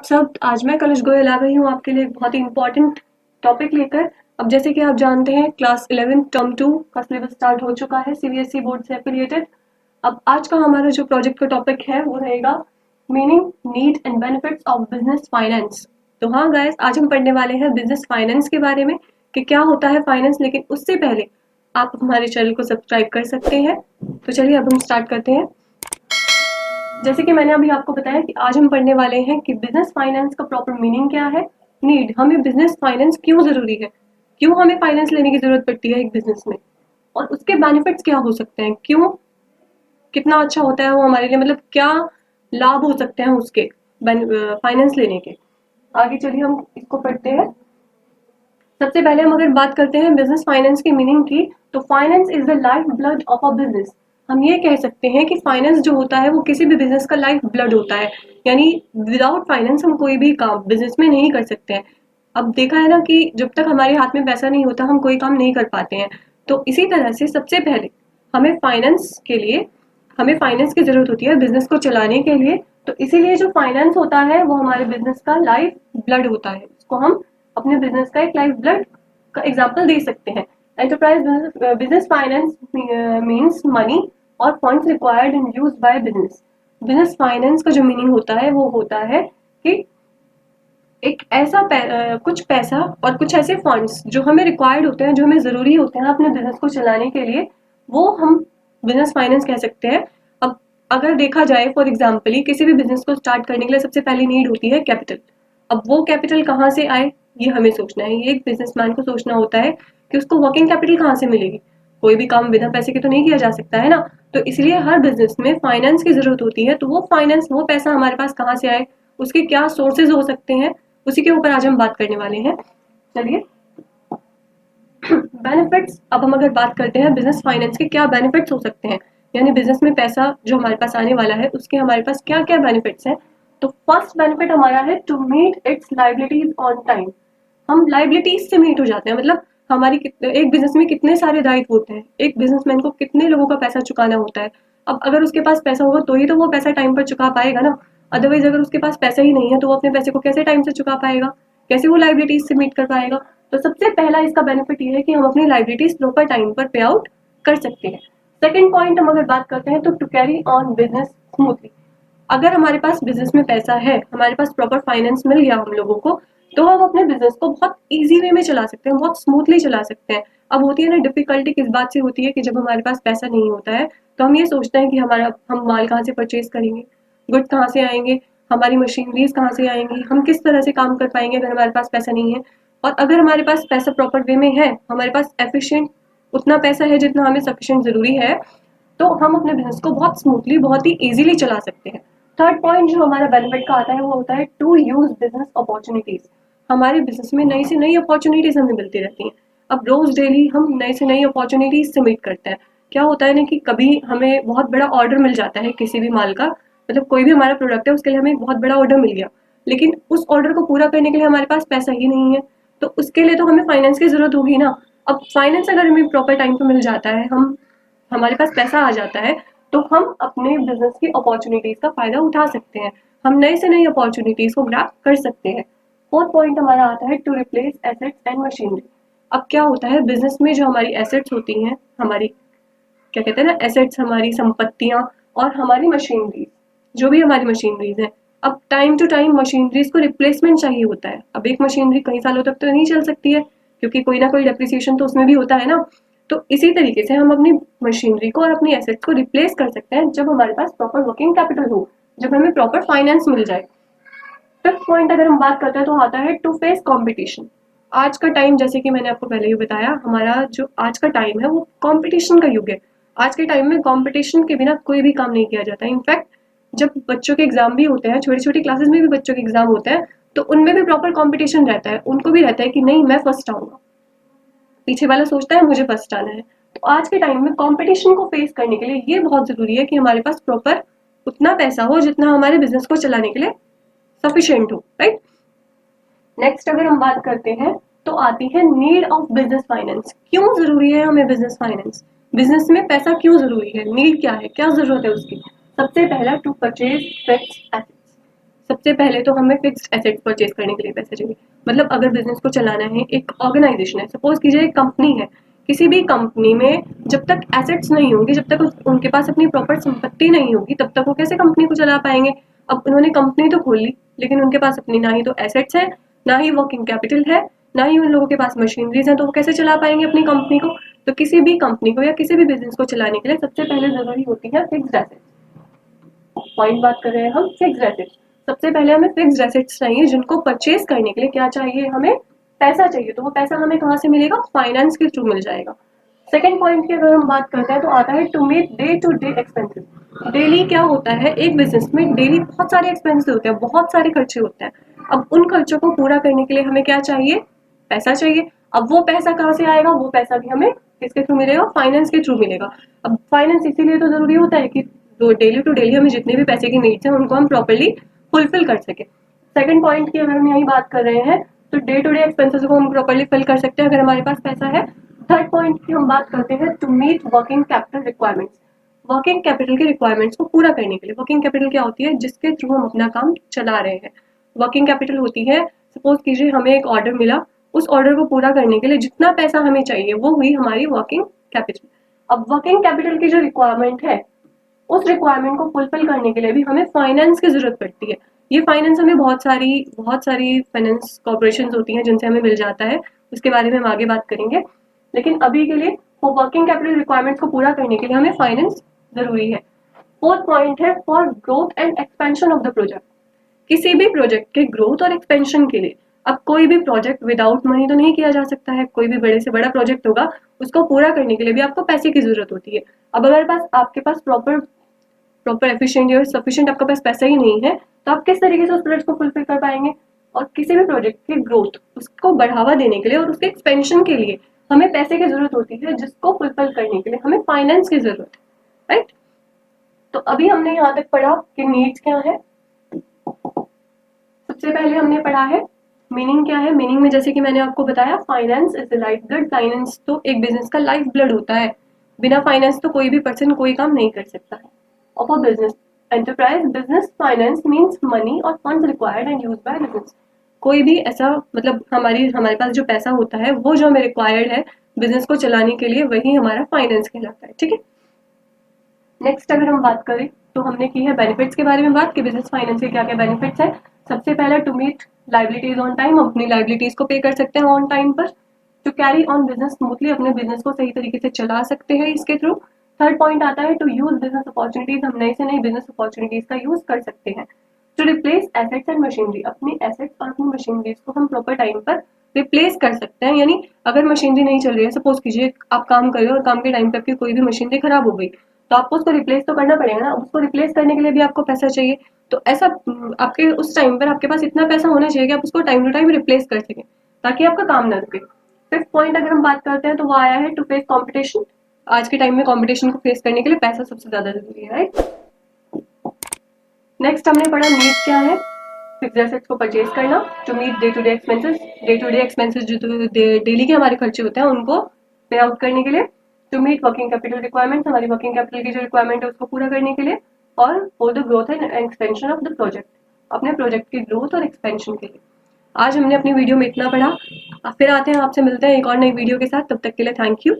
सब। आज मैं कलश गोयल आ गई हूँ आपके लिए एक बहुत ही इम्पोर्टेंट टॉपिक लेकर। अब जैसे कि आप जानते हैं क्लास 11 टर्म 2 का सिलेबस स्टार्ट हो चुका है सीबीएसई बोर्ड से एफिलिएटेड। अब आज का हमारा जो प्रोजेक्ट का टॉपिक है वो रहेगा meaning, need and benefits of business finance. तो हाँ गाइस, आज हम पढ़ने वाले हैं बिजनेस फाइनेंस के बारे में कि क्या होता है फाइनेंस। लेकिन उससे पहले आप हमारे चैनल को सब्सक्राइब कर सकते हैं। तो चलिए अब हम स्टार्ट करते हैं। जैसे कि मैंने अभी आपको बताया कि आज हम पढ़ने वाले हैं कि बिजनेस फाइनेंस का प्रॉपर मीनिंग क्या है, नीड, हमें बिजनेस फाइनेंस क्यों जरूरी है, क्यों हमें फाइनेंस लेने की जरूरत पड़ती है एक बिजनेस में, और उसके बेनिफिट्स क्या हो सकते हैं, क्यों, कितना अच्छा होता है वो हमारे लिए, मतलब क्या लाभ हो सकते हैं उसके फाइनेंस लेने के। आगे चलिए हम इसको पढ़ते हैं। सबसे पहले हम अगर बात करते हैं बिजनेस फाइनेंस की मीनिंग की, तो finance is the life blood of a business. हम ये कह सकते हैं कि फाइनेंस जो होता है वो किसी भी बिजनेस का लाइफ ब्लड होता है। यानी विदाउट फाइनेंस हम कोई भी काम बिजनेस में नहीं कर सकते हैं। अब देखा है ना कि जब तक हमारे हाथ में पैसा नहीं होता हम कोई काम नहीं कर पाते हैं। तो इसी तरह से सबसे पहले हमें फाइनेंस के लिए हमें फाइनेंस की जरूरत होती है बिजनेस को चलाने के लिए। तो इसीलिए जो फाइनेंस होता है वो हमारे बिजनेस का लाइफ ब्लड होता है। उसको हम अपने बिजनेस का एक लाइफ ब्लड का एग्जाम्पल दे सकते हैं। Enterprise business finance means money और funds required and used by business. Business finance का जो मीनिंग होता है वो होता है कि एक ऐसा कुछ पैसा और कुछ ऐसे फंड्स जो हमें रिक्वायर्ड होते हैं, जो हमें जरूरी होते हैं अपने बिजनेस को चलाने के लिए, वो हम बिजनेस फाइनेंस कह सकते हैं। अब अगर देखा जाए फॉर एग्जाम्पल किसी भी बिजनेस को स्टार्ट करने के लिए सबसे पहली नीड होती है कैपिटल। अब वो कैपिटल कहाँ से आए ये हमें सोचना है। ये एक बिजनेसमैन को सोचना होता है कि उसको वर्किंग कैपिटल कहाँ से मिलेगी। कोई भी काम बिना पैसे के तो नहीं किया जा सकता है ना। तो इसलिए हर बिजनेस में फाइनेंस की जरूरत होती है। तो वो फाइनेंस, वो पैसा हमारे पास कहाँ से आए, उसके क्या सोर्सेज हो सकते हैं, उसी के ऊपर आज हम बात करने वाले हैं। चलिए बेनिफिट्स, अब हम अगर बात करते हैं बिजनेस फाइनेंस के क्या बेनिफिट्स हो सकते हैं, यानी बिजनेस में पैसा जो हमारे पास आने वाला है उसके हमारे पास क्या क्या बेनिफिट्स हैं। तो फर्स्ट बेनिफिट हमारा है to meet its liabilities on time. हम लाइबिलिटीज से मीट हो जाते हैं। मतलब हमारी एक बिजनेस में कितने सारे दायित्व होते हैं, एक बिजनेसमैन को कितने लोगों का पैसा चुकाना होता है। अब अगर उसके पास पैसा होगा तो ही तो वो पैसा टाइम पर चुका पाएगा ना। अदरवाइज अगर उसके पास पैसा ही नहीं है तो वो अपने पैसे को कैसे टाइम से चुका पाएगा, कैसे वो लाइबिलिटीज से मीट कर पाएगा। तो सबसे पहला इसका बेनिफिट ये है कि हम अपनी लाइबिलिटीज प्रॉपर टाइम पर पे आउट कर सकते हैं। सेकेंड पॉइंट हम अगर बात करते हैं तो to carry on business smoothly. अगर हमारे पास बिजनेस में पैसा है, हमारे पास प्रॉपर फाइनेंस मिल गया हम लोगों को, तो हम अपने बिजनेस को बहुत इजी वे में चला सकते हैं, बहुत स्मूथली चला सकते हैं। अब होती है ना डिफिकल्टी किस बात से होती है कि जब हमारे पास पैसा नहीं होता है तो हम ये सोचते हैं कि हम माल कहाँ से परचेज करेंगे, गुड कहाँ से आएंगे, हमारी मशीनरीज कहाँ से आएंगी, हम किस तरह से काम कर पाएंगे अगर हमारे पास पैसा नहीं है। और अगर हमारे पास पैसा प्रॉपर वे में है, हमारे पास एफिशिएंट उतना पैसा है जितना हमें सफिशिएंट जरूरी है, तो हम अपने बिजनेस को बहुत स्मूथली, बहुत ही इजीली चला सकते हैं। थर्ड पॉइंट जो हमारा बेनिफिट का आता है वो होता है टू यूज बिजनेस अपॉर्चुनिटीज। हमारे बिजनेस में नई से नई अपॉर्चुनिटीज हमें मिलती रहती हैं। अब रोज डेली हम नई से नई अपॉर्चुनिटीज से मीट करते हैं। क्या होता है ना कि कभी हमें बहुत बड़ा ऑर्डर मिल जाता है किसी भी माल का, मतलब कोई भी हमारा प्रोडक्ट है उसके लिए हमें एक बहुत बड़ा ऑर्डर मिल गया, लेकिन उस ऑर्डर को पूरा करने के लिए हमारे पास पैसा ही नहीं है। तो उसके लिए तो हमें फाइनेंस की जरूरत होगी ना। अब फाइनेंस अगर हमें प्रॉपर टाइम पे मिल जाता है, हम हमारे पास पैसा आ जाता है, तो हम अपने बिजनेस की अपॉर्चुनिटीज का फायदा उठा सकते हैं। हम नई से नई अपॉर्चुनिटीज को ग्रैब कर सकते हैं। फोर्थ पॉइंट हमारा आता है to replace assets and machinery. अब क्या होता है बिजनेस में जो हमारी एसेट्स होती हैं, हमारी क्या कहते हैं ना एसेट्स, हमारी संपत्तियां और हमारी मशीनरीज, जो भी हमारी मशीनरीज है, अब टाइम टू टाइम मशीनरीज को रिप्लेसमेंट चाहिए होता है। अब एक मशीनरी कई सालों तक तो नहीं चल सकती है क्योंकि कोई ना कोई डेप्रिसिएशन तो उसमें भी होता है ना। तो इसी तरीके से हम अपनी मशीनरी को और अपनी एसेट्स को रिप्लेस कर सकते हैं जब हमारे पास प्रॉपर वर्किंग कैपिटल हो, जब हमें प्रॉपर फाइनेंस मिल जाए। फिफ्थ पॉइंट अगर हम बात करते हैं तो आता है टू फेस कंपटीशन। आज का टाइम, जैसे कि मैंने आपको पहले ही बताया, हमारा जो आज का टाइम है वो कंपटीशन का युग है। आज के टाइम में कंपटीशन के बिना कोई भी काम नहीं किया जाता। इनफैक्ट जब बच्चों के एग्जाम भी होते हैं, छोटी छोटी क्लासेस में भी बच्चों के एग्जाम होते हैं, तो उनमें भी प्रॉपर कंपटीशन रहता है। उनको भी रहता है कि नहीं मैं फर्स्ट आऊंगा, पीछे वाला सोचता है मुझे फर्स्ट आना है। तो आज के टाइम में कंपटीशन को फेस करने के लिए ये बहुत जरूरी है कि हमारे पास प्रॉपर उतना पैसा हो जितना हमारे बिजनेस को चलाने के लिए सफिशिएंट हो, राइट। नेक्स्ट अगर हम बात करते हैं तो आती है नीड ऑफ बिजनेस फाइनेंस। क्यों जरूरी है हमें बिजनेस फाइनेंस, बिजनेस में पैसा क्यों जरूरी है, नीड क्या है, क्या जरूरत है उसकी। सबसे पहला टू परचेज फिक्स्ड एसेट्स। सबसे पहले तो हमें फिक्स्ड एसेट्स परचेज करने के लिए पैसे चाहिए। मतलब अगर बिजनेस को चलाना है, एक ऑर्गेनाइजेशन है, सपोज कीजिए एक कंपनी है, किसी भी कंपनी में जब तक एसेट्स नहीं होंगे, जब तक उनके पास अपनी प्रॉपर संपत्ति नहीं होगी, तब तक वो कैसे कंपनी को चला पाएंगे। अब उन्होंने कंपनी तो खोल ली, लेकिन उनके पास अपनी ना ही तो एसेट्स है, ना ही वर्किंग कैपिटल है, ना ही उन लोगों के पास मशीनरीज हैं, तो वो कैसे चला पाएंगे अपनी कंपनी को। तो किसी भी कंपनी को या किसी भी बिजनेस को चलाने के लिए सबसे पहले जरूरी होती है फिक्स्ड एसेट्स। पॉइंट बात कर रहे हैं हम फिक्स्ड एसेट्स। सबसे पहले हमें फिक्स्ड एसेट्स चाहिए, जिनको परचेज करने के लिए क्या चाहिए, हमें पैसा चाहिए। तो वो पैसा हमें कहाँ से मिलेगा, फाइनेंस के थ्रू मिल जाएगा। सेकेंड पॉइंट की अगर हम बात करते हैं तो आता है to meet day to day expenses. Daily क्या होता है, एक बिजनेस में डेली बहुत सारे एक्सपेंसेस होते हैं, बहुत सारे खर्चे होते हैं। अब उन खर्चों को पूरा करने के लिए हमें क्या चाहिए, पैसा चाहिए। अब वो पैसा कहाँ से आएगा, वो पैसा भी हमें किसके थ्रू मिलेगा, फाइनेंस के थ्रू मिलेगा। अब फाइनेंस इसीलिए तो जरूरी होता है कि तो डेली टू डेली हमें जितने भी पैसे की नीड्स हैं उनको हम प्रॉपर्ली फुलफिल कर सके। सेकंड पॉइंट की अगर हम यही बात कर रहे हैं तो डे टू डे एक्सपेंसेस को हम प्रॉपर्ली फिल कर सकते हैं अगर हमारे पास पैसा है। थर्ड पॉइंट की हम बात करते हैं to meet working capital requirements. Working capital के रिक्वायरमेंट्स को पूरा करने के लिए, वर्किंग कैपिटल क्या होती है, जिसके थ्रू हम अपना काम चला रहे हैं। वर्किंग कैपिटल होती है, सपोज कीजिए हमें एक ऑर्डर मिला, उस ऑर्डर को पूरा करने के लिए जितना पैसा हमें चाहिए वो हुई हमारी वर्किंग कैपिटल। अब वर्किंग कैपिटल की जो रिक्वायरमेंट है, उस रिक्वायरमेंट को फुलफिल करने के लिए भी हमें फाइनेंस की जरूरत पड़ती है। ये फाइनेंस हमें बहुत सारी फाइनेंस कॉर्पोरेशन होती हैं जिनसे हमें मिल जाता है, उसके बारे में हम आगे बात करेंगे। लेकिन अभी के लिए वर्किंग कैपिटल रिक्वायरमेंट्स को पूरा करने के लिए हमें फाइनेंस जरूरी है। फोर्थ पॉइंट है for growth and expansion of the project. किसी भी प्रोजेक्ट के ग्रोथ और एक्सपेंशन के लिए, अब कोई भी प्रोजेक्ट विदाउट मनी तो नहीं किया जा सकता है। कोई भी बड़े से बड़ा प्रोजेक्ट होगा, उसको पूरा करने के लिए भी आपको पैसे की जरूरत होती है। अब अगर पास आपके पास प्रॉपर एफिशिएंट और सफिशिएंट आपके पास पैसा ही नहीं है, तो आप किस तरीके से उस प्रोजेक्ट को फुलफिल कर पाएंगे। और किसी भी प्रोजेक्ट की ग्रोथ, उसको बढ़ावा देने के लिए और उसके एक्सपेंशन के लिए हमें पैसे की जरूरत होती है, जिसको फुलफिल करने के लिए हमें फाइनेंस की जरूरत है, राइट। तो अभी हमने यहाँ तक पढ़ा कि नीड्स क्या है। सबसे पहले हमने पढ़ा है मीनिंग क्या है। मीनिंग में जैसे कि मैंने आपको बताया, finance is the life blood. Finance तो एक बिजनेस का लाइफ ब्लड होता है। बिना फाइनेंस तो कोई भी पर्सन कोई काम नहीं कर सकता है। Of a business enterprise, business finance means money और funds required and used by business. कोई भी ऐसा मतलब हमारे पास जो पैसा होता है वो जो हमें रिक्वायर्ड है बिजनेस को चलाने के लिए, वही हमारा फाइनेंस कहलाता है, ठीक है। नेक्स्ट अगर हम बात करें तो हमने की है बेनिफिट्स के बारे में बात कि बिजनेस फाइनेंस के क्या क्या बेनिफिट्स है। सबसे पहला to meet liabilities on time, हम अपनी लाइबिलिटीज को पे कर सकते हैं ऑन टाइम पर। To carry on business smoothly, अपने बिजनेस को सही तरीके से चला सकते हैं इसके थ्रू। थर्ड पॉइंट आता है टू यूज बिजनेस अपॉर्चुनिटीज, हम नई से नई बिजनेस अपॉर्चुनिटीज का यूज कर सकते हैं। To replace assets and machinery, अपनी एसेट्स और अपनी मशीनरीज को हम प्रॉपर टाइम पर रिप्लेस कर सकते हैं। यानी अगर मशीनरी नहीं चल रही है, सपोज कीजिए आप काम कर रहे हो और काम के टाइम पे आपकी कोई भी मशीनरी खराब हो गई, तो आपको उसको रिप्लेस तो करना पड़ेगा ना। उसको रिप्लेस करने के लिए भी आपको पैसा चाहिए। तो ऐसा आपके उस टाइम पर आपके पास इतना पैसा होना चाहिए कि आप उसको टाइम टू टाइम रिप्लेस कर सकें, ताकि आपका काम ना रुके। फिफ्थ पॉइंट अगर हम बात करते हैं तो वो आया है टू फेस कॉम्पिटिशन। आज के टाइम में कॉम्पिटिशन को फेस करने के लिए पैसा सबसे ज्यादा जरूरी है, राइट। नेक्स्ट हमने पढ़ा नीड्स क्या है, फिक्स्ड एसेट्स को परचेज करना, to meet day to day expenses. Day to day expenses जो डेली के हमारे खर्चे होते हैं उनको पे आउट करने के लिए। To meet working capital requirements, हमारी वर्किंग कैपिटल की जो रिक्वायरमेंट है उसको पूरा करने के लिए। और for the growth and expansion of the project, अपने प्रोजेक्ट की ग्रोथ और एक्सपेंशन के लिए। आज हमने अपनी वीडियो में इतना पढ़ा, फिर आते हैं आपसे मिलते हैं एक और नई वीडियो के साथ। तब तक के लिए थैंक यू।